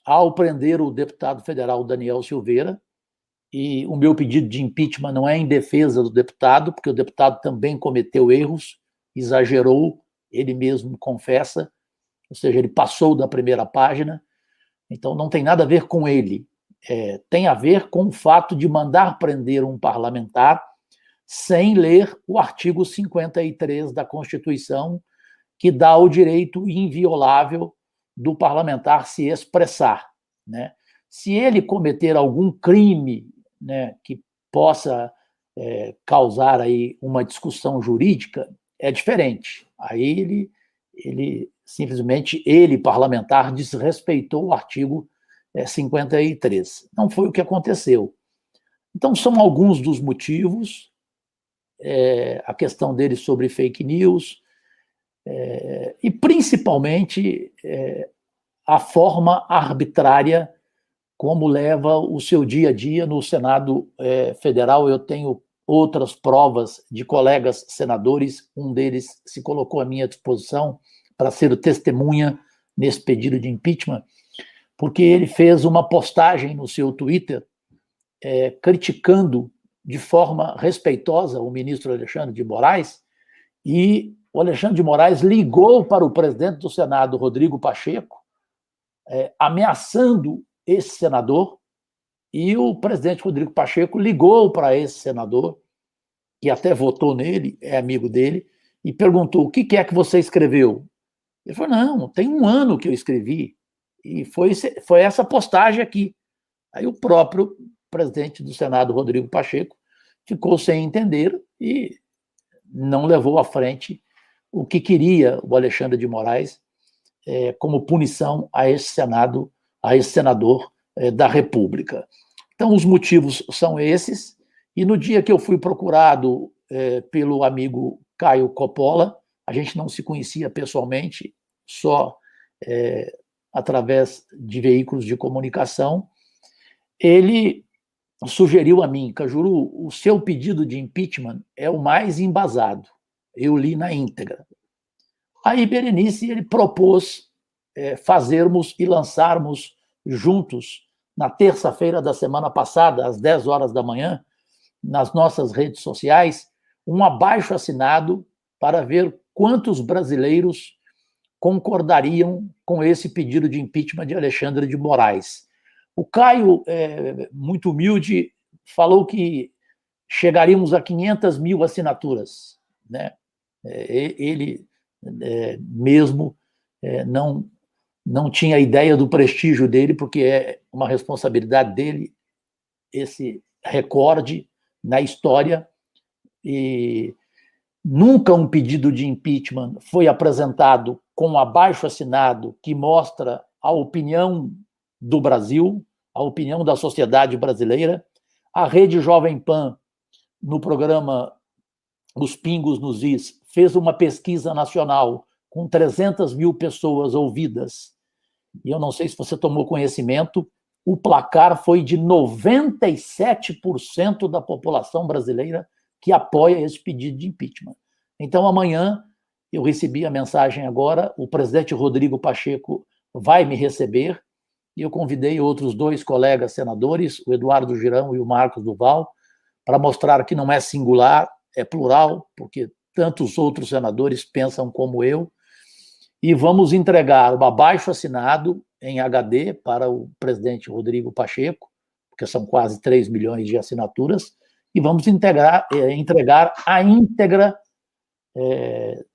ao prender o deputado federal Daniel Silveira, e o meu pedido de impeachment não é em defesa do deputado, porque o deputado também cometeu erros, exagerou, ele mesmo confessa, ou seja, ele passou da primeira página, então não tem nada a ver com ele, tem a ver com o fato de mandar prender um parlamentar sem ler o artigo 53 da Constituição, que dá o direito inviolável do parlamentar se expressar, né? Se ele cometer algum crime, né, que possa causar aí uma discussão jurídica, é diferente. Aí ele simplesmente, parlamentar, desrespeitou o artigo 53. Não foi o que aconteceu. Então, são alguns dos motivos, a questão dele sobre fake news, e principalmente a forma arbitrária como leva o seu dia a dia no Senado Federal. Eu tenho outras provas de colegas senadores, um deles se colocou à minha disposição para ser testemunha nesse pedido de impeachment, porque ele fez uma postagem no seu Twitter criticando de forma respeitosa o ministro Alexandre de Moraes, e o Alexandre de Moraes ligou para o presidente do Senado, Rodrigo Pacheco, ameaçando esse senador, e o presidente Rodrigo Pacheco ligou para esse senador, que até votou nele, é amigo dele, e perguntou: o que é que você escreveu? Ele falou: não, tem um ano que eu escrevi, e foi essa postagem aqui. Aí o próprio presidente do Senado, Rodrigo Pacheco, ficou sem entender e não levou à frente o que queria o Alexandre de Moraes como punição a esse senador da República. Então, os motivos são esses, e no dia que eu fui procurado pelo amigo Caio Coppola, a gente não se conhecia pessoalmente, só através de veículos de comunicação, ele sugeriu a mim: Cajuru, o seu pedido de impeachment é o mais embasado. Eu li na íntegra. Aí Berenice ele propôs fazermos e lançarmos juntos, na terça-feira da semana passada, às 10 horas da manhã, nas nossas redes sociais, um abaixo-assinado para ver quantos brasileiros concordariam com esse pedido de impeachment de Alexandre de Moraes. O Caio, muito humilde, falou que chegaríamos a 500 mil assinaturas, né? Ele mesmo não tinha ideia do prestígio dele, porque é uma responsabilidade dele esse recorde na história, e nunca um pedido de impeachment foi apresentado com um abaixo-assinado que mostra a opinião do Brasil, a opinião da sociedade brasileira. A Rede Jovem Pan, no programa Os Pingos nos Is, fez uma pesquisa nacional com 300 mil pessoas ouvidas, e eu não sei se você tomou conhecimento, o placar foi de 97% da população brasileira que apoia esse pedido de impeachment. Então, amanhã, eu recebi a mensagem agora, o presidente Rodrigo Pacheco vai me receber, e eu convidei outros 2 colegas senadores, o Eduardo Girão e o Marcos Duval, para mostrar que não é singular, é plural, porque tantos outros senadores pensam como eu, e vamos entregar o abaixo-assinado em HD para o presidente Rodrigo Pacheco, porque são quase 3 milhões de assinaturas, e vamos entregar a íntegra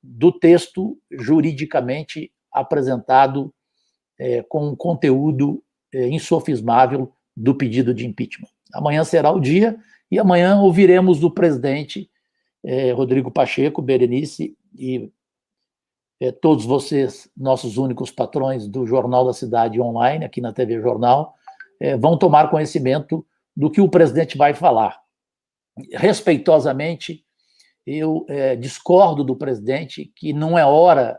do texto juridicamente apresentado com um conteúdo insofismável do pedido de impeachment. Amanhã será o dia, e amanhã ouviremos do presidente Rodrigo Pacheco, Berenice e todos vocês, nossos únicos patrões do Jornal da Cidade Online, aqui na TV Jornal, vão tomar conhecimento do que o presidente vai falar. Respeitosamente, eu discordo do presidente que não é hora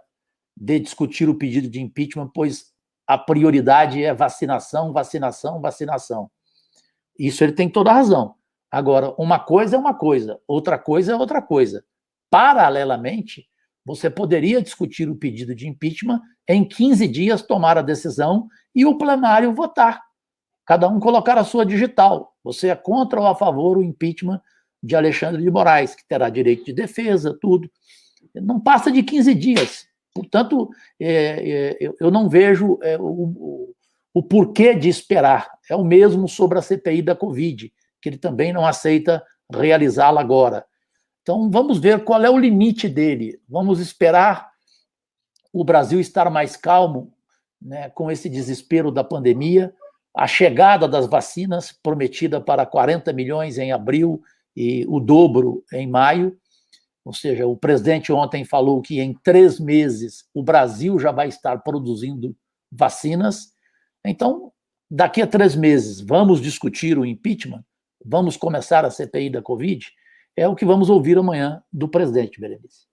de discutir o pedido de impeachment, pois a prioridade é vacinação, vacinação, vacinação. Isso ele tem toda a razão. Agora, uma coisa é uma coisa, outra coisa é outra coisa. Paralelamente, Você poderia discutir o pedido de impeachment, em 15 dias tomar a decisão e o plenário votar. Cada um colocar a sua digital. Você é contra ou a favor o impeachment de Alexandre de Moraes, que terá direito de defesa, tudo. Não passa de 15 dias. Portanto, eu não vejo o porquê de esperar. É o mesmo sobre a CPI da Covid, que ele também não aceita realizá-la agora. Então, vamos ver qual é o limite dele. Vamos esperar o Brasil estar mais calmo, né, com esse desespero da pandemia, a chegada das vacinas, prometida para 40 milhões em abril e o dobro em maio. Ou seja, o presidente ontem falou que em 3 meses o Brasil já vai estar produzindo vacinas. Então, daqui a 3 meses, vamos discutir o impeachment? Vamos começar a CPI da Covid? É o que vamos ouvir amanhã do presidente, Berenice.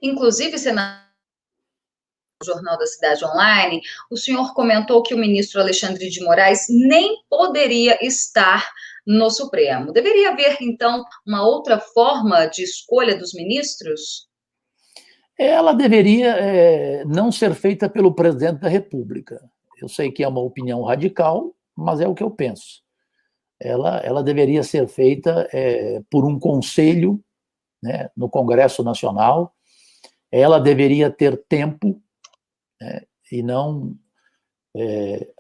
Inclusive, senador, no Jornal da Cidade Online, o senhor comentou que o ministro Alexandre de Moraes nem poderia estar no Supremo. Deveria haver, então, uma outra forma de escolha dos ministros? Ela deveria não ser feita pelo presidente da República. Eu sei que é uma opinião radical, mas é o que eu penso. Ela deveria ser feita por um conselho, né, no Congresso Nacional. Ela deveria ter tempo, né, e não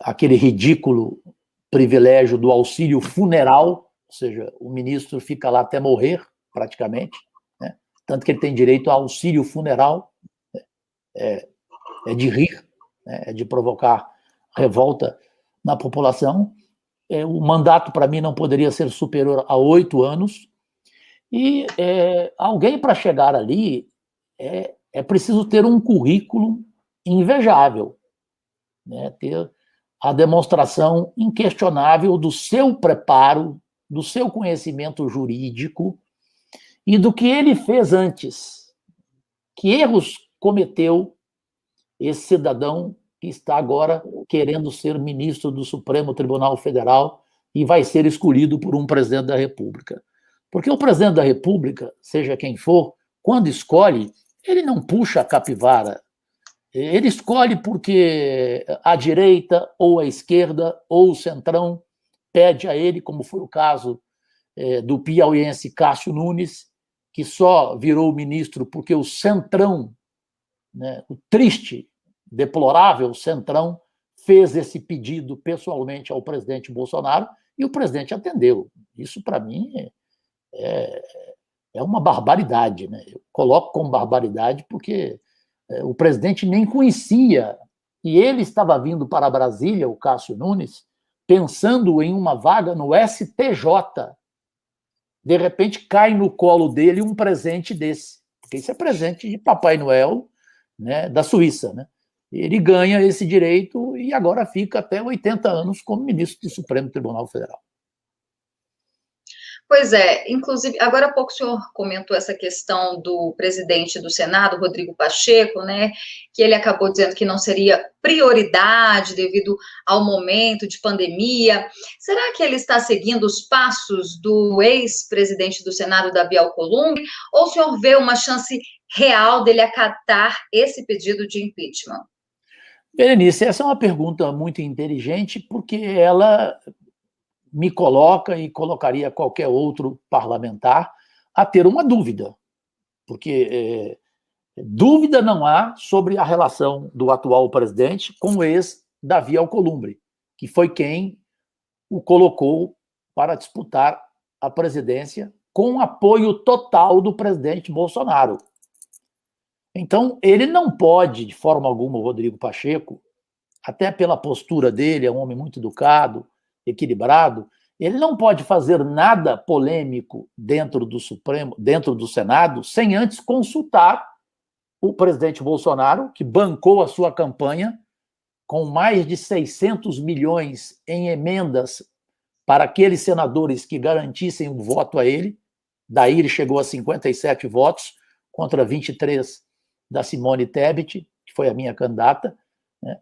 aquele ridículo privilégio do auxílio funeral, ou seja, o ministro fica lá até morrer, praticamente, né? Tanto que ele tem direito a auxílio funeral, é de rir, né? É de provocar revolta na população. O mandato, para mim, não poderia ser superior a 8 anos, e alguém para chegar ali é preciso ter um currículo invejável, né? Ter a demonstração inquestionável do seu preparo, do seu conhecimento jurídico e do que ele fez antes. Que erros cometeu esse cidadão que está agora querendo ser ministro do Supremo Tribunal Federal e vai ser escolhido por um presidente da República. Porque o presidente da República, seja quem for, quando escolhe, ele não puxa a capivara. Ele escolhe porque a direita, ou a esquerda, ou o centrão pede a ele, como foi o caso do piauiense Cássio Nunes, que só virou ministro porque o centrão, né, o triste, deplorável centrão, fez esse pedido pessoalmente ao presidente Bolsonaro e o presidente atendeu. Isso, para mim, é uma barbaridade, né? Eu coloco como barbaridade porque o presidente nem conhecia, e ele estava vindo para Brasília, o Cássio Nunes, pensando em uma vaga no STJ. De repente cai no colo dele um presente desse, porque isso é presente de Papai Noel, né, da Suíça, né? Ele ganha esse direito e agora fica até 80 anos como ministro do Supremo Tribunal Federal. Pois é, inclusive, agora há pouco o senhor comentou essa questão do presidente do Senado, Rodrigo Pacheco, né, que ele acabou dizendo que não seria prioridade devido ao momento de pandemia. Será que ele está seguindo os passos do ex-presidente do Senado, Davi Alcolumbre, ou o senhor vê uma chance real dele acatar esse pedido de impeachment? Berenice, essa é uma pergunta muito inteligente, porque ela me coloca e colocaria qualquer outro parlamentar a ter uma dúvida, porque dúvida não há sobre a relação do atual presidente com o ex-Davi Alcolumbre, que foi quem o colocou para disputar a presidência com apoio total do presidente Bolsonaro. Então, ele não pode, de forma alguma, o Rodrigo Pacheco, até pela postura dele, é um homem muito educado, equilibrado, ele não pode fazer nada polêmico dentro do Supremo, dentro do Senado, sem antes consultar o presidente Bolsonaro, que bancou a sua campanha com mais de 600 milhões em emendas para aqueles senadores que garantissem o voto a ele. Daí ele chegou a 57 votos contra 23 da Simone Tebet, que foi a minha candidata, né?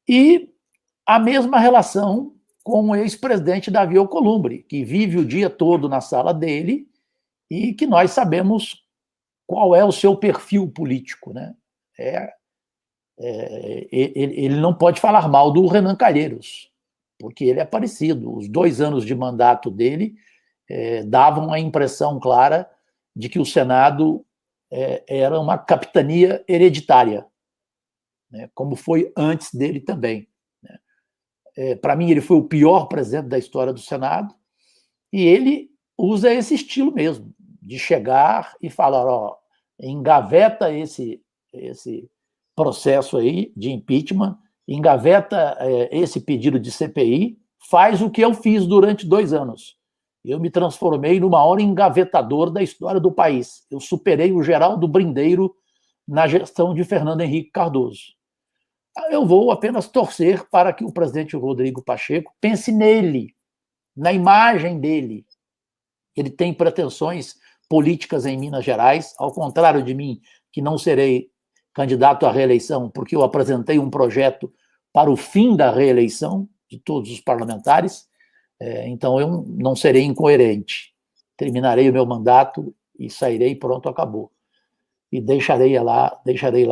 E a mesma relação com o ex-presidente Davi Alcolumbre, que vive o dia todo na sala dele e que nós sabemos qual é o seu perfil político, né? Ele não pode falar mal do Renan Calheiros, porque ele é parecido. Os 2 anos de mandato dele davam a impressão clara de que o Senado era uma capitania hereditária, né, como foi antes dele também. Né. Para mim, ele foi o pior presidente da história do Senado, e ele usa esse estilo mesmo, de chegar e falar, ó, engaveta esse processo aí de impeachment, engaveta esse pedido de CPI, faz o que eu fiz durante 2 anos. Eu me transformei no maior engavetador da história do país. Eu superei o Geraldo Brindeiro na gestão de Fernando Henrique Cardoso. Eu vou apenas torcer para que o presidente Rodrigo Pacheco pense nele, na imagem dele. Ele tem pretensões políticas em Minas Gerais, ao contrário de mim, que não serei candidato à reeleição, porque eu apresentei um projeto para o fim da reeleição de todos os parlamentares, então eu não serei incoerente. Terminarei o meu mandato e sairei, pronto, acabou. E deixarei lá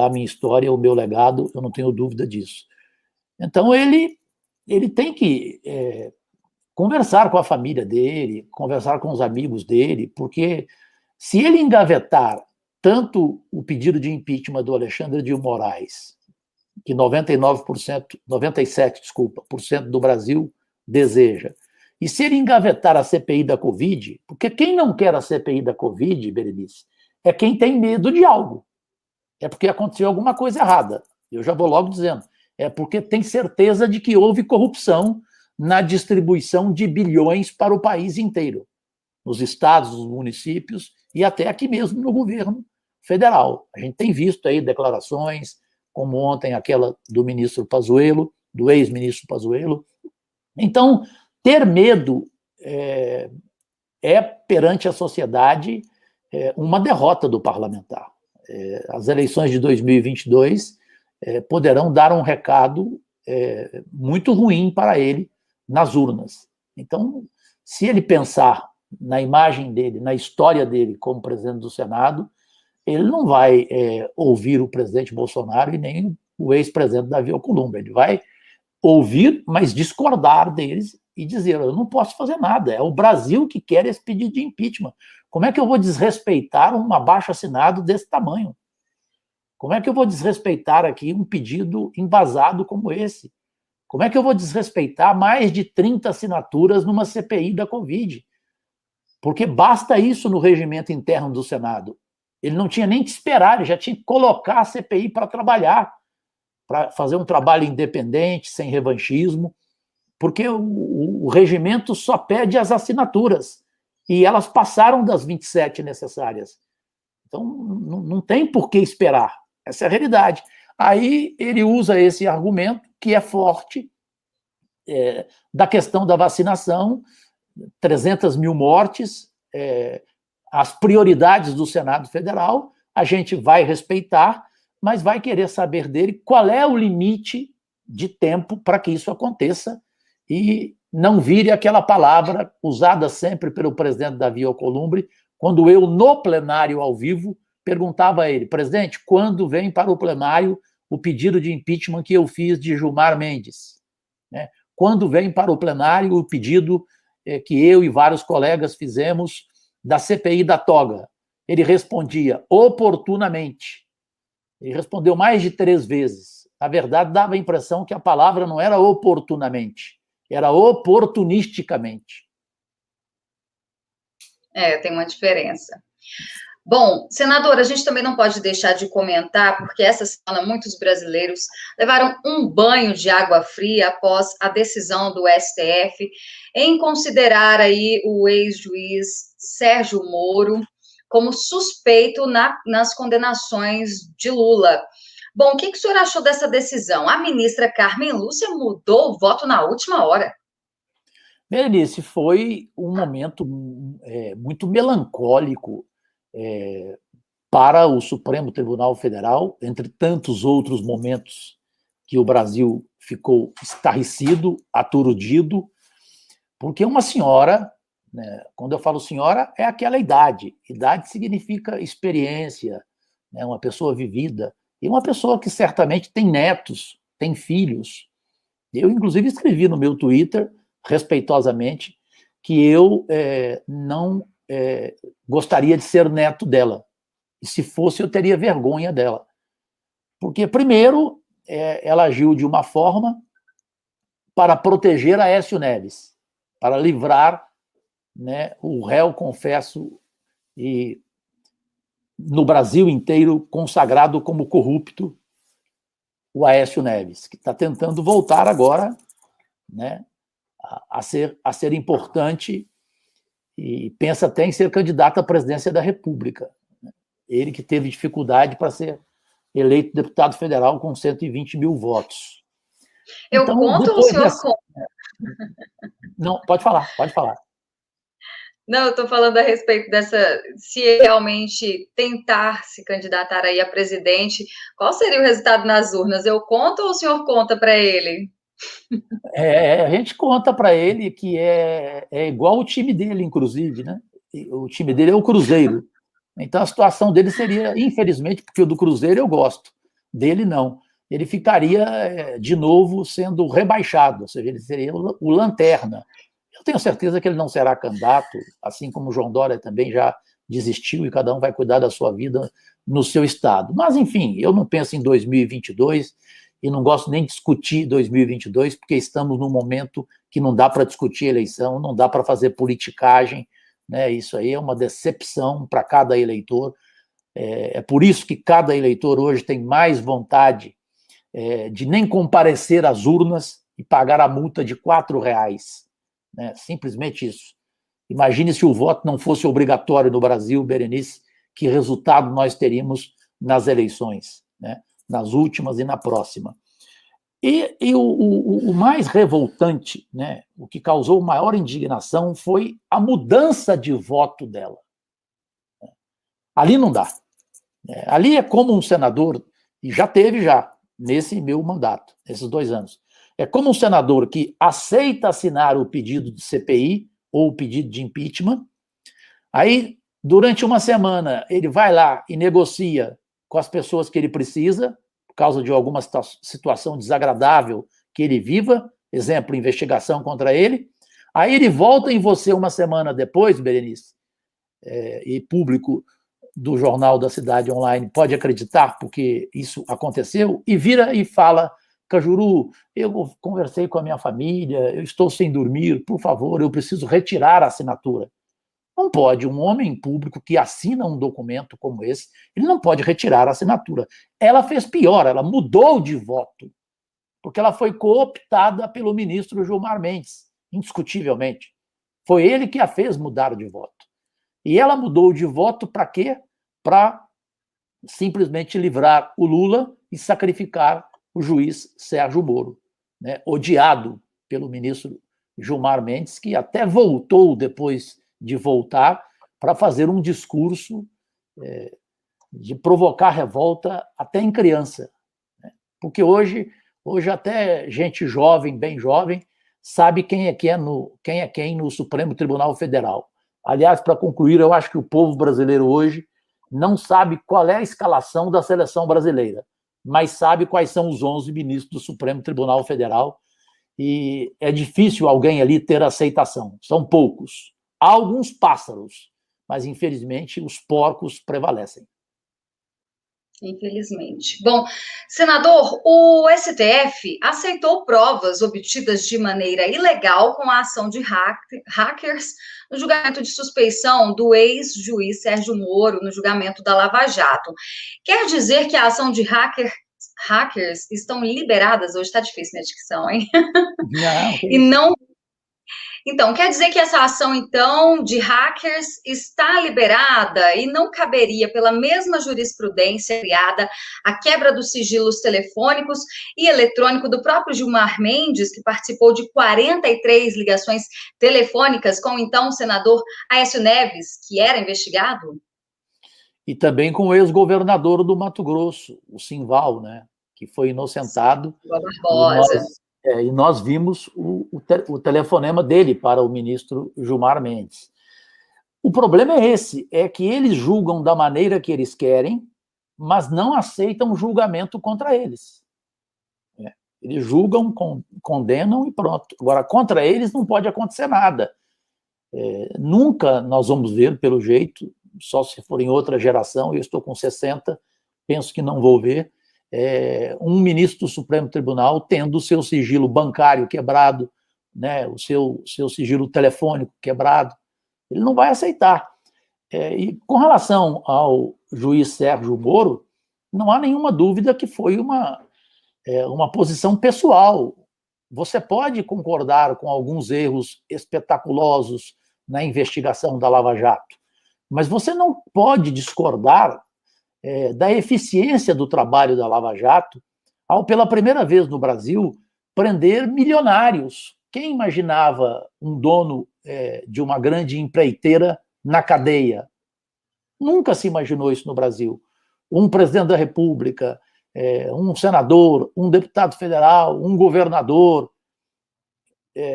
a minha história, o meu legado, eu não tenho dúvida disso. Então ele tem que conversar com a família dele, conversar com os amigos dele, porque se ele engavetar tanto o pedido de impeachment do Alexandre de Moraes, que 97% do Brasil deseja, e se ele engavetar a CPI da Covid, porque quem não quer a CPI da Covid, Berenice, é quem tem medo de algo. É porque aconteceu alguma coisa errada. Eu já vou logo dizendo. É porque tem certeza de que houve corrupção na distribuição de bilhões para o país inteiro, nos estados, nos municípios e até aqui mesmo no governo federal. A gente tem visto aí declarações, como ontem aquela do ministro Pazuello, do ex-ministro Pazuello. Então, ter medo perante a sociedade, uma derrota do parlamentar. As eleições de 2022 poderão dar um recado muito ruim para ele nas urnas. Então, se ele pensar na imagem dele, na história dele como presidente do Senado, ele não vai ouvir o presidente Bolsonaro e nem o ex-presidente Davi Alcolumbre. Ele vai ouvir, mas discordar deles e dizer, eu não posso fazer nada, é o Brasil que quer esse pedido de impeachment. Como é que eu vou desrespeitar um abaixo-assinado desse tamanho? Como é que eu vou desrespeitar aqui um pedido embasado como esse? Como é que eu vou desrespeitar mais de 30 assinaturas numa CPI da Covid? Porque basta isso no regimento interno do Senado. Ele não tinha nem que esperar, ele já tinha que colocar a CPI para trabalhar, para fazer um trabalho independente, sem revanchismo, porque o regimento só pede as assinaturas, e elas passaram das 27 necessárias. Então, não tem por que esperar. Essa é a realidade. Aí ele usa esse argumento, que é forte, da questão da vacinação, 300 mil mortes, as prioridades do Senado Federal, a gente vai respeitar, mas vai querer saber dele qual é o limite de tempo para que isso aconteça e não vire aquela palavra usada sempre pelo presidente Davi Alcolumbre, quando eu, no plenário ao vivo, perguntava a ele, presidente, quando vem para o plenário o pedido de impeachment que eu fiz de Gilmar Mendes? Né? Quando vem para o plenário o pedido que eu e vários colegas fizemos da CPI da toga? Ele respondia oportunamente. Ele respondeu mais de 3 vezes. Na verdade, dava a impressão que a palavra não era oportunamente, era oportunisticamente. Tem uma diferença. Bom, senador, a gente também não pode deixar de comentar, porque essa semana muitos brasileiros levaram um banho de água fria após a decisão do STF em considerar aí o ex-juiz Sérgio Moro como suspeito nas condenações de Lula. Bom, o que o senhor achou dessa decisão? A ministra Carmen Lúcia mudou o voto na última hora. Berenice, foi um momento muito melancólico para o Supremo Tribunal Federal, entre tantos outros momentos que o Brasil ficou estarrecido, aturdido, porque uma senhora né? Quando eu falo senhora, é aquela idade. Idade significa experiência, né? Uma pessoa vivida. E uma pessoa que certamente tem netos, tem filhos. Eu, inclusive, escrevi no meu Twitter, respeitosamente, que eu não gostaria de ser neto dela. E se fosse, eu teria vergonha dela. Porque, primeiro, ela agiu de uma forma para proteger Aécio Neves, para livrar, né, o réu, confesso, e no Brasil inteiro consagrado como corrupto, o Aécio Neves, que está tentando voltar agora, né, a ser importante e pensa até em ser candidato à presidência da República. Ele que teve dificuldade para ser eleito deputado federal com 120 mil votos. Eu Então, conto ou o depois senhor conta? Não, pode falar, pode falar. Não, eu estou falando a respeito dessa, se ele realmente tentar se candidatar aí a presidente, qual seria o resultado nas urnas? Eu conto ou o senhor conta para ele? A gente conta para ele que é igual o time dele, inclusive, né? O time dele é o Cruzeiro. Então a situação dele seria, infelizmente, porque o do Cruzeiro eu gosto, dele não. Ele ficaria de novo sendo rebaixado, ou seja, ele seria o lanterna. Eu tenho certeza que ele não será candidato, assim como o João Dória também já desistiu e cada um vai cuidar da sua vida no seu estado. Mas, enfim, eu não penso em 2022 e não gosto nem de discutir 2022, porque estamos num momento que não dá para discutir eleição, não dá para fazer politicagem, né? Isso aí é uma decepção para cada eleitor. É por isso que cada eleitor hoje tem mais vontade de nem comparecer às urnas e pagar a multa de R$ 4, né? Simplesmente isso. Imagine se o voto não fosse obrigatório no Brasil, Berenice, que resultado nós teríamos nas eleições, né? Nas últimas e na próxima. E o mais revoltante, né, o que causou maior indignação foi a mudança de voto dela. Ali não dá. Ali é como um senador, e já teve nesse meu mandato, nesses 2 anos, é como um senador que aceita assinar o pedido de CPI ou o pedido de impeachment, aí, durante uma semana, ele vai lá e negocia com as pessoas que ele precisa, por causa de alguma situação desagradável que ele viva, exemplo, investigação contra ele, aí ele volta em você uma semana depois, Berenice, e público do Jornal da Cidade Online pode acreditar, porque isso aconteceu, e vira e fala: Cajuru, eu conversei com a minha família, eu estou sem dormir, por favor, eu preciso retirar a assinatura. Não pode, um homem público que assina um documento como esse, ele não pode retirar a assinatura. Ela fez pior, ela mudou de voto, porque ela foi cooptada pelo ministro Gilmar Mendes, indiscutivelmente. Foi ele que a fez mudar de voto. E ela mudou de voto para quê? Para simplesmente livrar o Lula e sacrificar o juiz Sérgio Moro, né? Odiado pelo ministro Gilmar Mendes, que até voltou depois de voltar para fazer um discurso de provocar revolta até em criança, né? Porque hoje até gente jovem, bem jovem, sabe quem é quem no Supremo Tribunal Federal. Aliás, para concluir, eu acho que o povo brasileiro hoje não sabe qual é a escalação da seleção brasileira, mas sabe quais são os 11 ministros do Supremo Tribunal Federal, e é difícil alguém ali ter aceitação. São poucos. Há alguns pássaros, mas, infelizmente, os porcos prevalecem. Infelizmente. Bom, senador, o STF aceitou provas obtidas de maneira ilegal com a ação de hackers no julgamento de suspeição do ex-juiz Sérgio Moro no julgamento da Lava Jato. Quer dizer que a ação de hackers estão liberadas? Hoje está difícil minha dicção, hein? Não, e não. Então, quer dizer que essa ação, então, de hackers está liberada e não caberia, pela mesma jurisprudência criada, a quebra dos sigilos telefônicos e eletrônico do próprio Gilmar Mendes, que participou de 43 ligações telefônicas com, então, o senador Aécio Neves, que era investigado? E também com o ex-governador do Mato Grosso, o Simval, né, que foi inocentado Barbosa. E nós vimos o telefonema dele para o ministro Gilmar Mendes. O problema é esse, é que eles julgam da maneira que eles querem, mas não aceitam julgamento contra eles. Eles julgam, condenam e pronto. Agora, contra eles não pode acontecer nada. Nunca nós vamos ver, pelo jeito, só se for em outra geração, eu estou com 60, penso que não vou ver, um ministro do Supremo Tribunal tendo o seu sigilo bancário quebrado, né, o seu sigilo telefônico quebrado. Ele não vai aceitar. E com relação ao juiz Sérgio Moro, não há nenhuma dúvida que foi uma posição pessoal. Você pode concordar com alguns erros espetaculosos na investigação da Lava Jato, mas você não pode discordar da eficiência do trabalho da Lava Jato ao, pela primeira vez no Brasil, prender milionários. Quem imaginava um dono de uma grande empreiteira na cadeia? Nunca se imaginou isso no Brasil. Um presidente da República, um senador, um deputado federal, um governador.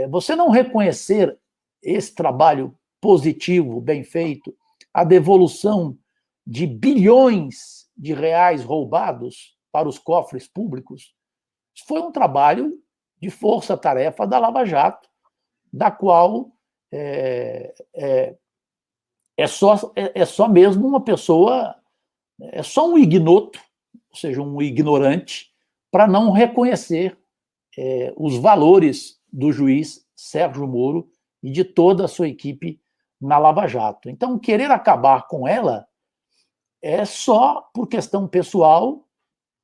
Você não reconhecer esse trabalho positivo, bem feito, a devolução de bilhões de reais roubados para os cofres públicos, foi um trabalho de força-tarefa da Lava Jato, da qual é só mesmo uma pessoa, é só um ignoto, ou seja, um ignorante, para não reconhecer os valores do juiz Sérgio Moro e de toda a sua equipe na Lava Jato. Então, querer acabar com ela é só por questão pessoal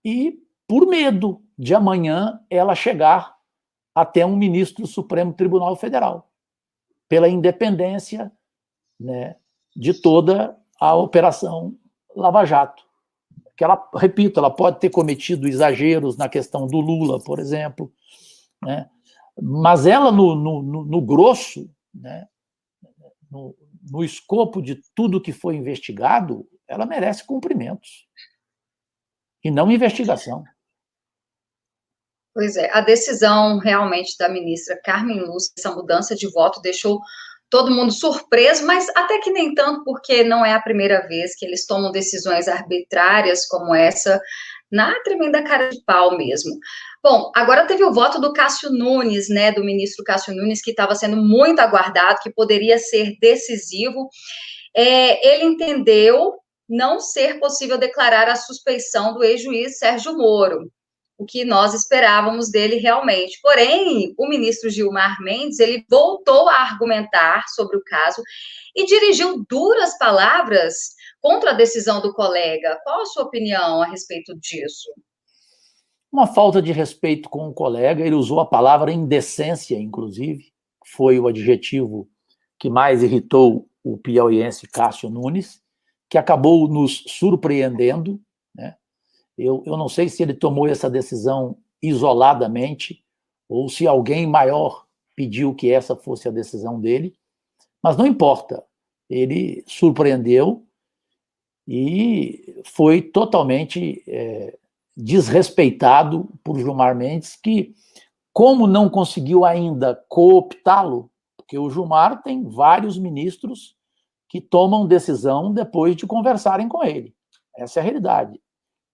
e por medo de amanhã ela chegar até um ministro do Supremo Tribunal Federal, pela independência, né, de toda a operação Lava Jato. Que ela, repito, ela pode ter cometido exageros na questão do Lula, por exemplo, né, mas ela, no grosso, né, no escopo de tudo que foi investigado, ela merece cumprimentos e não investigação. Pois é, a decisão realmente da ministra Carmen Lúcia, essa mudança de voto, deixou todo mundo surpreso, mas até que nem tanto, porque não é a primeira vez que eles tomam decisões arbitrárias como essa, na tremenda cara de pau mesmo. Bom, agora teve o voto do Cássio Nunes, né, do ministro Cássio Nunes, que estava sendo muito aguardado, que poderia ser decisivo. Ele entendeu não ser possível declarar a suspeição do ex-juiz Sérgio Moro, o que nós esperávamos dele realmente. Porém, o ministro Gilmar Mendes, ele voltou a argumentar sobre o caso e dirigiu duras palavras contra a decisão do colega. Qual a sua opinião a respeito disso? Uma falta de respeito com o colega, ele usou a palavra indecência, inclusive, foi o adjetivo que mais irritou o piauiense Cássio Nunes, que acabou nos surpreendendo, né? Eu não sei se ele tomou essa decisão isoladamente ou se alguém maior pediu que essa fosse a decisão dele, mas não importa. Ele surpreendeu e foi totalmente desrespeitado por Gilmar Mendes, que, como não conseguiu ainda cooptá-lo, porque o Gilmar tem vários ministros que tomam decisão depois de conversarem com ele. Essa é a realidade.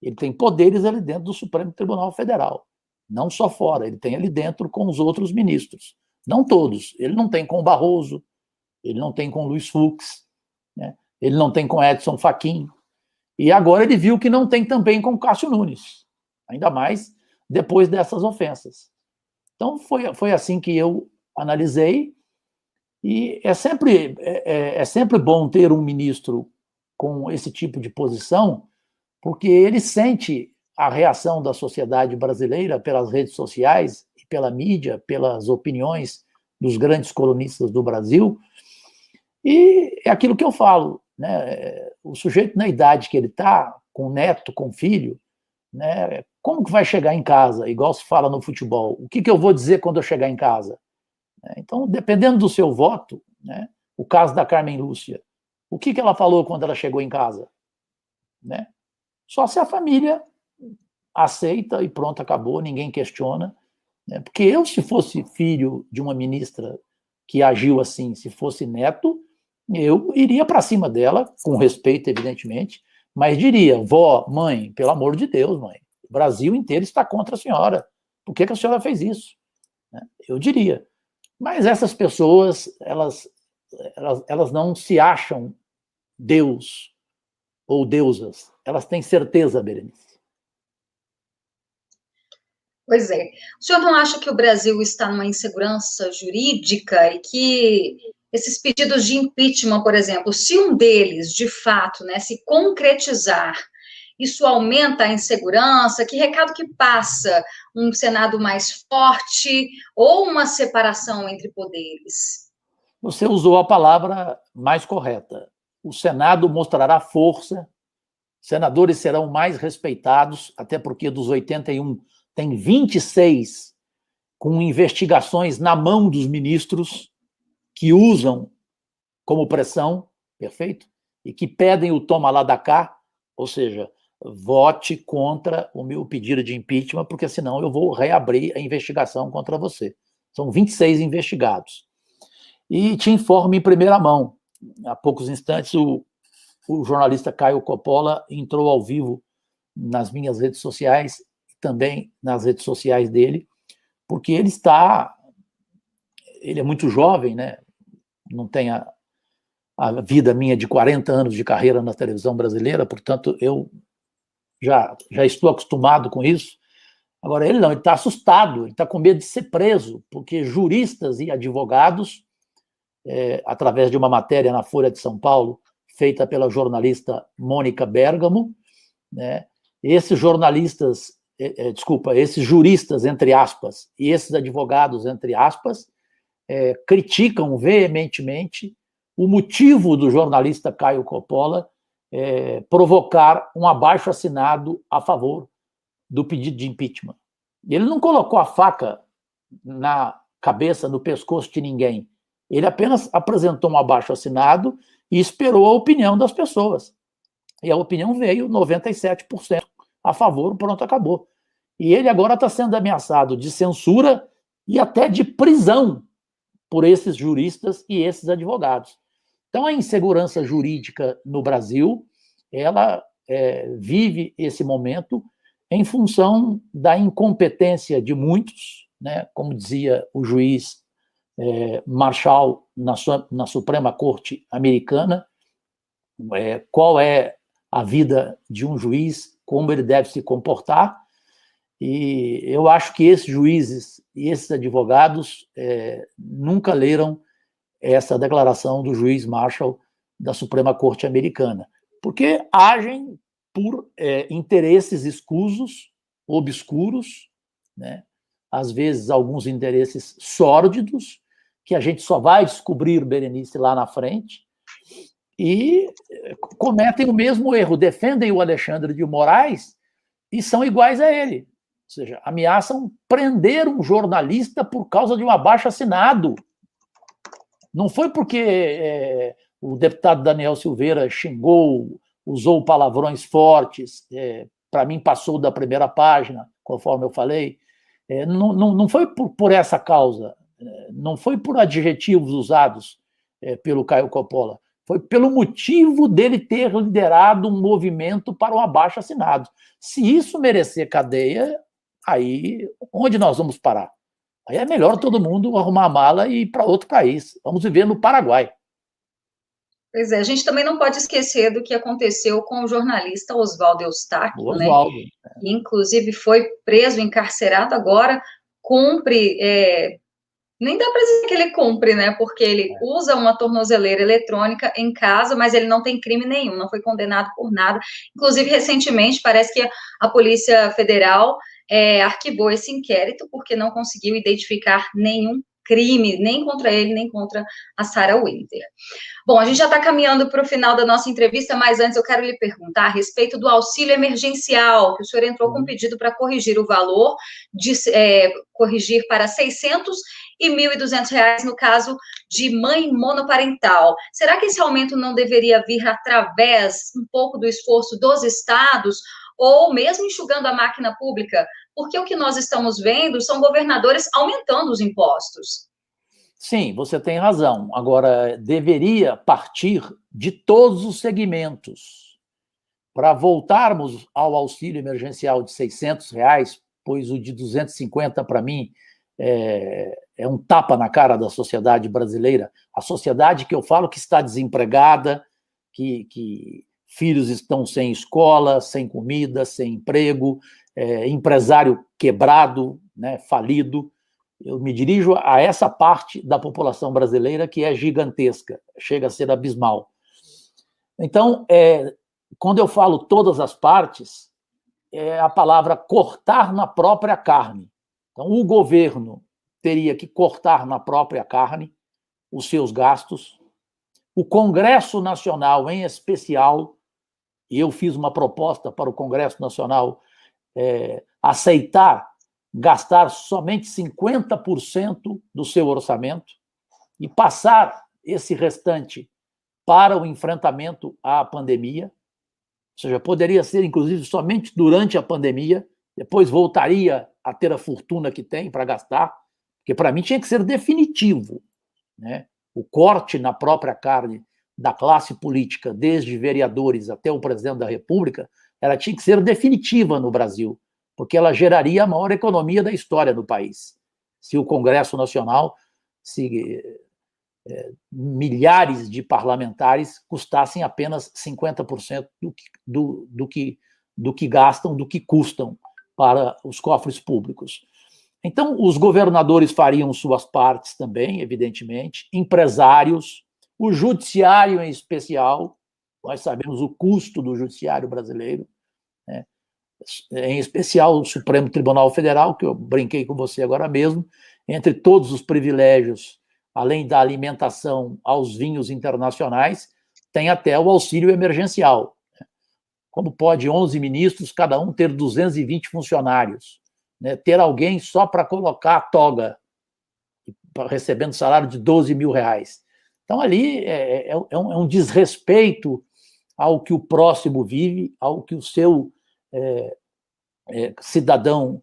Ele tem poderes ali dentro do Supremo Tribunal Federal, não só fora, ele tem ali dentro com os outros ministros. Não todos, ele não tem com o Barroso, ele não tem com o Luiz Fux, né? Ele não tem com Edson Fachin, e agora ele viu que não tem também com Cássio Nunes, ainda mais depois dessas ofensas. Então foi assim que eu analisei, e é sempre bom ter um ministro com esse tipo de posição, porque ele sente a reação da sociedade brasileira pelas redes sociais, pela mídia, pelas opiniões dos grandes colunistas do Brasil, e é aquilo que eu falo, né? O sujeito na idade que ele está, com neto, com filho, né? Como que vai chegar em casa, igual se fala no futebol? O que eu vou dizer quando eu chegar em casa? Então, dependendo do seu voto, né? O caso da Carmen Lúcia, o que ela falou quando ela chegou em casa? Né? Só se a família aceita e pronto, acabou, ninguém questiona, né? Porque eu, se fosse filho de uma ministra que agiu assim, se fosse neto, eu iria para cima dela, com respeito, evidentemente, mas diria: vó, mãe, pelo amor de Deus, mãe, o Brasil inteiro está contra a senhora. Por que a senhora fez isso? Eu diria. Mas essas pessoas, elas não se acham Deus ou deusas. Elas têm certeza, Berenice. Pois é. O senhor não acha que o Brasil está numa insegurança jurídica e que esses pedidos de impeachment, por exemplo, se um deles, de fato, né, se concretizar, isso aumenta a insegurança? Que recado que passa? Um Senado mais forte ou uma separação entre poderes? Você usou a palavra mais correta. O Senado mostrará força, senadores serão mais respeitados, até porque dos 81 tem 26 com investigações na mão dos ministros que usam como pressão, perfeito? E que pedem o toma lá da cá, ou seja, vote contra o meu pedido de impeachment, porque senão eu vou reabrir a investigação contra você. São 26 investigados. E te informo em primeira mão, há poucos instantes o jornalista Caio Coppola entrou ao vivo nas minhas redes sociais, também nas redes sociais dele, porque ele é muito jovem, né? Não tem a vida minha de 40 anos de carreira na televisão brasileira, portanto, eu já estou acostumado com isso. Agora, ele não, ele está assustado, ele está com medo de ser preso, porque juristas e advogados, através de uma matéria na Folha de São Paulo, feita pela jornalista Mônica Bergamo, né? Esses juristas, entre aspas, e esses advogados, entre aspas, criticam veementemente o motivo do jornalista Caio Coppola provocar um abaixo-assinado a favor do pedido de impeachment. Ele não colocou a faca na cabeça, no pescoço de ninguém. Ele apenas apresentou um abaixo-assinado e esperou a opinião das pessoas. E a opinião veio 97% a favor, pronto, acabou. E ele agora está sendo ameaçado de censura e até de prisão por esses juristas e esses advogados. Então, a insegurança jurídica no Brasil, ela vive esse momento em função da incompetência de muitos, né? Como dizia o juiz Marshall na Suprema Corte Americana, qual é a vida de um juiz, como ele deve se comportar, e eu acho que esses juízes e esses advogados nunca leram essa declaração do juiz Marshall da Suprema Corte Americana, porque agem por interesses escusos, obscuros, né? Às vezes alguns interesses sórdidos, que a gente só vai descobrir, Berenice, lá na frente, e cometem o mesmo erro, defendem o Alexandre de Moraes e são iguais a ele. Ou seja, ameaçam prender um jornalista por causa de um abaixo-assinado. Não foi porque o deputado Daniel Silveira xingou, usou palavrões fortes, para mim passou da primeira página, conforme eu falei. Não foi por essa causa, não foi por adjetivos usados pelo Caio Coppola, foi pelo motivo dele ter liderado um movimento para um abaixo-assinado. Se isso merecer cadeia, aí onde nós vamos parar? Aí é melhor todo mundo arrumar a mala e ir para outro país. Vamos viver no Paraguai. Pois é, a gente também não pode esquecer do que aconteceu com o jornalista Oswaldo Eustáquio, né? Que, inclusive, foi preso, encarcerado, agora cumpre... nem dá para dizer que ele cumpre, né? Porque ele usa uma tornozeleira eletrônica em casa, mas ele não tem crime nenhum, não foi condenado por nada. Inclusive, recentemente, parece que a Polícia Federal arquivou esse inquérito porque não conseguiu identificar nenhum crime, nem contra ele, nem contra a Sarah Winter. Bom, a gente já está caminhando para o final da nossa entrevista, mas antes eu quero lhe perguntar a respeito do auxílio emergencial, que o senhor entrou com um pedido para corrigir o valor, corrigir para R$600 e R$1.200 no caso de mãe monoparental. Será que esse aumento não deveria vir através um pouco do esforço dos estados, ou mesmo enxugando a máquina pública, porque o que nós estamos vendo são governadores aumentando os impostos. Sim, você tem razão. Agora, deveria partir de todos os segmentos. Para voltarmos ao auxílio emergencial de R$ 600, pois o de 250 para mim é um tapa na cara da sociedade brasileira. A sociedade que eu falo que está desempregada, que filhos estão sem escola, sem comida, sem emprego, empresário quebrado, né, falido. Eu me dirijo a essa parte da população brasileira que é gigantesca, chega a ser abismal. Então, quando eu falo todas as partes, é a palavra cortar na própria carne. Então, o governo teria que cortar na própria carne os seus gastos. O Congresso Nacional, em especial, e eu fiz uma proposta para o Congresso Nacional aceitar gastar somente 50% do seu orçamento e passar esse restante para o enfrentamento à pandemia. Ou seja, poderia ser, inclusive, somente durante a pandemia, depois voltaria a ter a fortuna que tem para gastar, porque, para mim, tinha que ser definitivo, né? O corte na própria carne da classe política, desde vereadores até o presidente da República, ela tinha que ser definitiva no Brasil, porque ela geraria a maior economia da história do país. Se o Congresso Nacional, se milhares de parlamentares custassem apenas 50% do que gastam, do que custam para os cofres públicos. Então, os governadores fariam suas partes também, evidentemente, empresários, o judiciário em especial, nós sabemos o custo do judiciário brasileiro, né? Em especial o Supremo Tribunal Federal, que eu brinquei com você agora mesmo, entre todos os privilégios, além da alimentação aos vinhos internacionais, tem até o auxílio emergencial. Como pode 11 ministros, cada um ter 220 funcionários, né? Ter alguém só para colocar a toga, recebendo salário de R$ 12 mil. Então, ali é um desrespeito ao que o próximo vive, ao que o seu cidadão,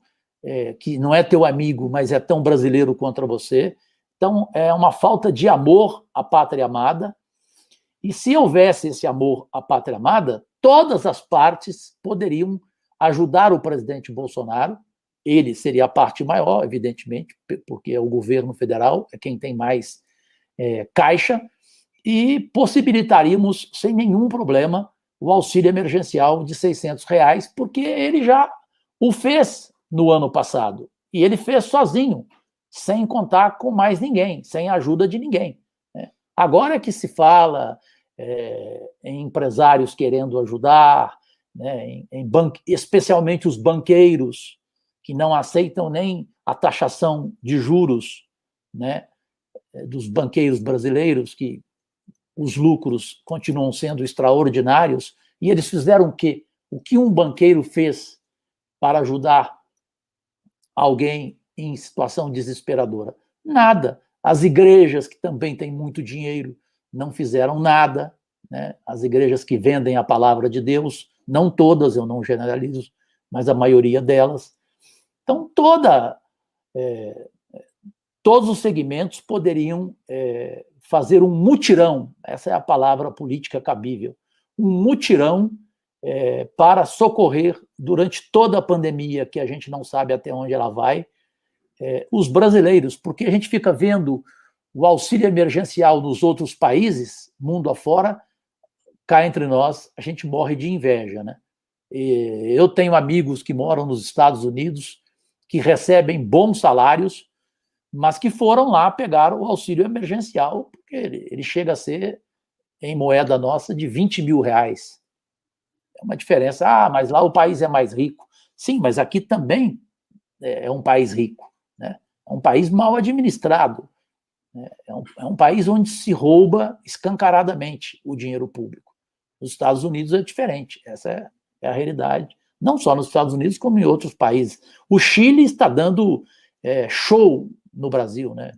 que não é teu amigo, mas é tão brasileiro contra você. Então, é uma falta de amor à pátria amada. E se houvesse esse amor à pátria amada, todas as partes poderiam ajudar o presidente Bolsonaro. Ele seria a parte maior, evidentemente, porque é o governo federal, é quem tem mais caixa, e possibilitaríamos, sem nenhum problema, o auxílio emergencial de R$ 600, porque ele já o fez no ano passado. E ele fez sozinho, sem contar com mais ninguém, sem a ajuda de ninguém. Agora é que se fala em empresários querendo ajudar, né, especialmente os banqueiros, que não aceitam nem a taxação de juros, né, dos banqueiros brasileiros, que os lucros continuam sendo extraordinários, e eles fizeram o quê? O que um banqueiro fez para ajudar alguém em situação desesperadora? Nada. As igrejas, que também têm muito dinheiro, não fizeram nada, né? As igrejas que vendem a palavra de Deus, não todas, eu não generalizo, mas a maioria delas. Então, todos os segmentos poderiam fazer um mutirão, essa é a palavra política cabível, um mutirão para socorrer, durante toda a pandemia, que a gente não sabe até onde ela vai, os brasileiros, porque a gente fica vendo o auxílio emergencial nos outros países, mundo afora, cá entre nós, a gente morre de inveja, né? Eu tenho amigos que moram nos Estados Unidos, que recebem bons salários, mas que foram lá pegar o auxílio emergencial, porque ele chega a ser, em moeda nossa, de R$ 20 mil. É uma diferença. Mas lá o país é mais rico. Sim, mas aqui também é um país rico, né? É um país mal administrado. É um país onde se rouba escancaradamente o dinheiro público. Nos Estados Unidos é diferente. Essa é a realidade. Não só nos Estados Unidos, como em outros países. O Chile está dando show no Brasil, né?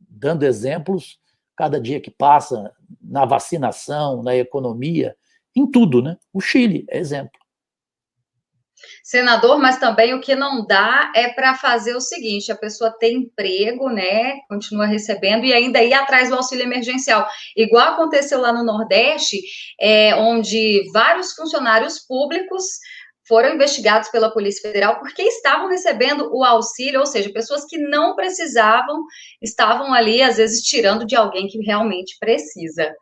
Dando exemplos cada dia que passa, na vacinação, na economia, em tudo, né? O Chile é exemplo. Senador, mas também o que não dá é para fazer o seguinte: a pessoa tem emprego, né? Continua recebendo e ainda ir atrás do auxílio emergencial. Igual aconteceu lá no Nordeste, onde vários funcionários públicos foram investigados pela Polícia Federal porque estavam recebendo o auxílio, ou seja, pessoas que não precisavam, estavam ali, às vezes, tirando de alguém que realmente precisa.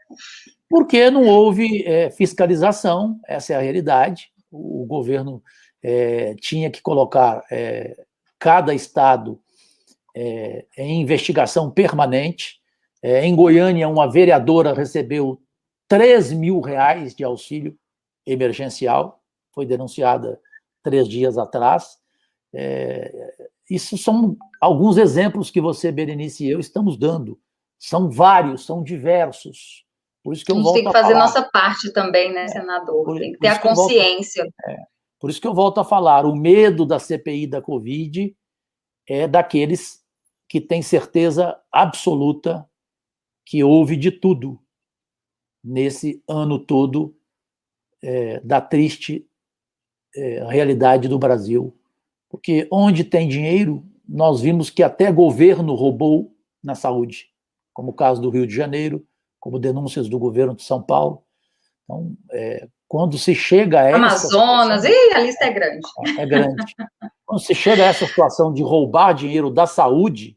Porque não houve fiscalização, essa é a realidade. O governo tinha que colocar cada estado em investigação permanente. Em Goiânia, uma vereadora recebeu R$ 3.000 de auxílio emergencial, foi denunciada 3 dias atrás. Isso são alguns exemplos que você, Berenice, e eu estamos dando. São vários, são diversos. Por isso que eu volto tem que fazer nossa parte também, né, senador? Tem que ter a consciência. Por isso que eu volto a falar, o medo da CPI da Covid é daqueles que têm certeza absoluta que houve de tudo nesse ano todo da triste realidade do Brasil. Porque onde tem dinheiro, nós vimos que até governo roubou na saúde, como o caso do Rio de Janeiro, como denúncias do governo de São Paulo. Então, quando se chega a essa Amazonas, situação, a lista é grande. É grande. Quando se chega a essa situação de roubar dinheiro da saúde,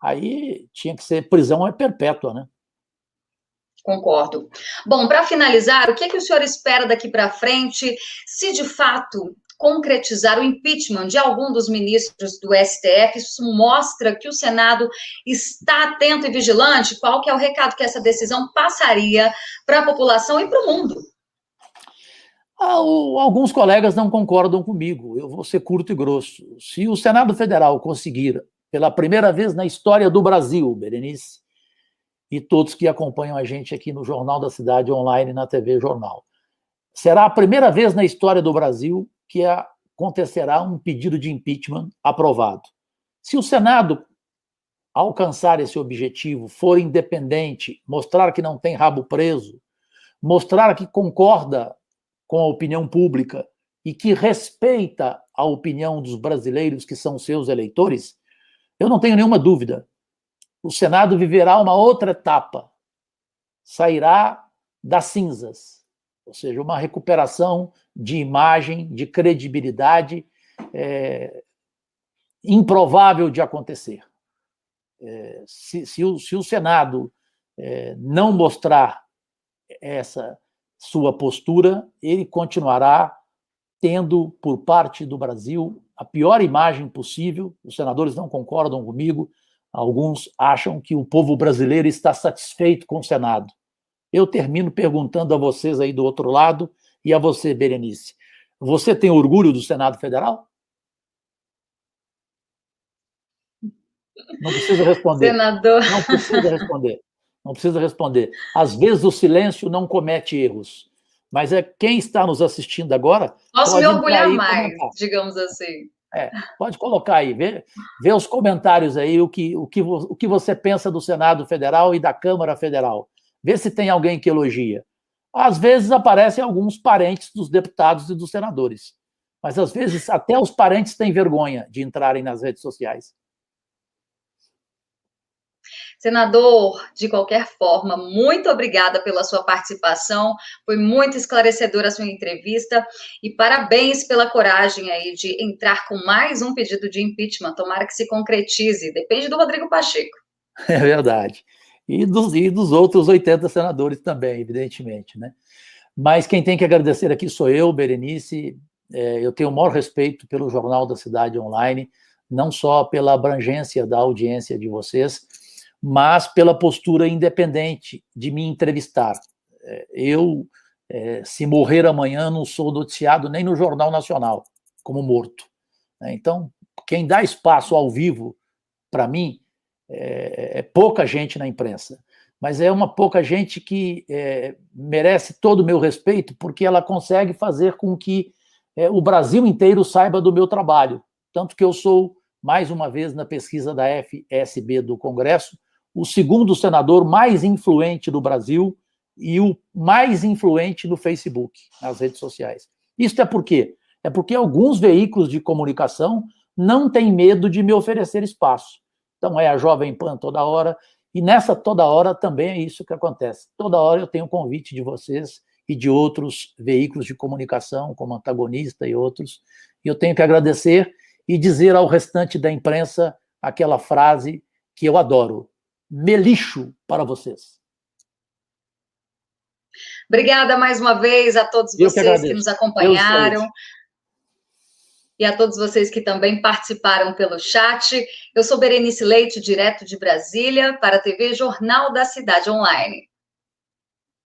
aí tinha que ser prisão perpétua, né? Concordo. Bom, para finalizar, o que o senhor espera daqui para frente, se de fato concretizar o impeachment de algum dos ministros do STF, isso mostra que o Senado está atento e vigilante? Qual que é o recado que essa decisão passaria para a população e para o mundo? Alguns colegas não concordam comigo, eu vou ser curto e grosso. Se o Senado Federal conseguir, pela primeira vez na história do Brasil, Berenice, e todos que acompanham a gente aqui no Jornal da Cidade Online, na TV Jornal, será a primeira vez na história do Brasil que acontecerá um pedido de impeachment aprovado. Se o Senado alcançar esse objetivo, for independente, mostrar que não tem rabo preso, mostrar que concorda com a opinião pública e que respeita a opinião dos brasileiros que são seus eleitores, eu não tenho nenhuma dúvida. O Senado viverá uma outra etapa, sairá das cinzas, ou seja, uma recuperação de imagem, de credibilidade improvável de acontecer. Se o Senado não mostrar essa sua postura, ele continuará tendo, por parte do Brasil, a pior imagem possível. Os senadores não concordam comigo, alguns acham que o povo brasileiro está satisfeito com o Senado. Eu termino perguntando a vocês aí do outro lado, e a você, Berenice, você tem orgulho do Senado Federal? Não precisa responder. Senador. Não precisa responder. Não precisa responder. Às vezes o silêncio não comete erros, mas quem está nos assistindo agora... Posso me orgulhar mais, digamos assim. Pode colocar aí, vê os comentários aí, o que você pensa do Senado Federal e da Câmara Federal. Vê se tem alguém que elogia. Às vezes aparecem alguns parentes dos deputados e dos senadores, mas às vezes até os parentes têm vergonha de entrarem nas redes sociais. Senador, de qualquer forma, muito obrigada pela sua participação, foi muito esclarecedora a sua entrevista e parabéns pela coragem aí de entrar com mais um pedido de impeachment, tomara que se concretize, depende do Rodrigo Pacheco. É verdade, e dos outros 80 senadores também, evidentemente, né? Mas quem tem que agradecer aqui sou eu, Berenice, eu tenho o maior respeito pelo Jornal da Cidade Online, não só pela abrangência da audiência de vocês, mas pela postura independente de me entrevistar. Eu, se morrer amanhã, não sou noticiado nem no Jornal Nacional, como morto. Então, quem dá espaço ao vivo, para mim, é pouca gente na imprensa, mas é uma pouca gente que merece todo o meu respeito, porque ela consegue fazer com que o Brasil inteiro saiba do meu trabalho. Tanto que eu sou, mais uma vez, na pesquisa da FSB do Congresso, o segundo senador mais influente do Brasil e o mais influente no Facebook, nas redes sociais. Isso é por quê? é porque alguns veículos de comunicação não têm medo de me oferecer espaço. Então, é a Jovem Pan toda hora, e nessa toda hora também é isso que acontece. Toda hora eu tenho convite de vocês e de outros veículos de comunicação, como Antagonista e outros, e eu tenho que agradecer e dizer ao restante da imprensa aquela frase que eu adoro: me lixo para vocês. Obrigada mais uma vez a todos vocês que nos acompanharam e a todos vocês que também participaram pelo chat. Eu sou Berenice Leite, direto de Brasília, para a TV Jornal da Cidade Online.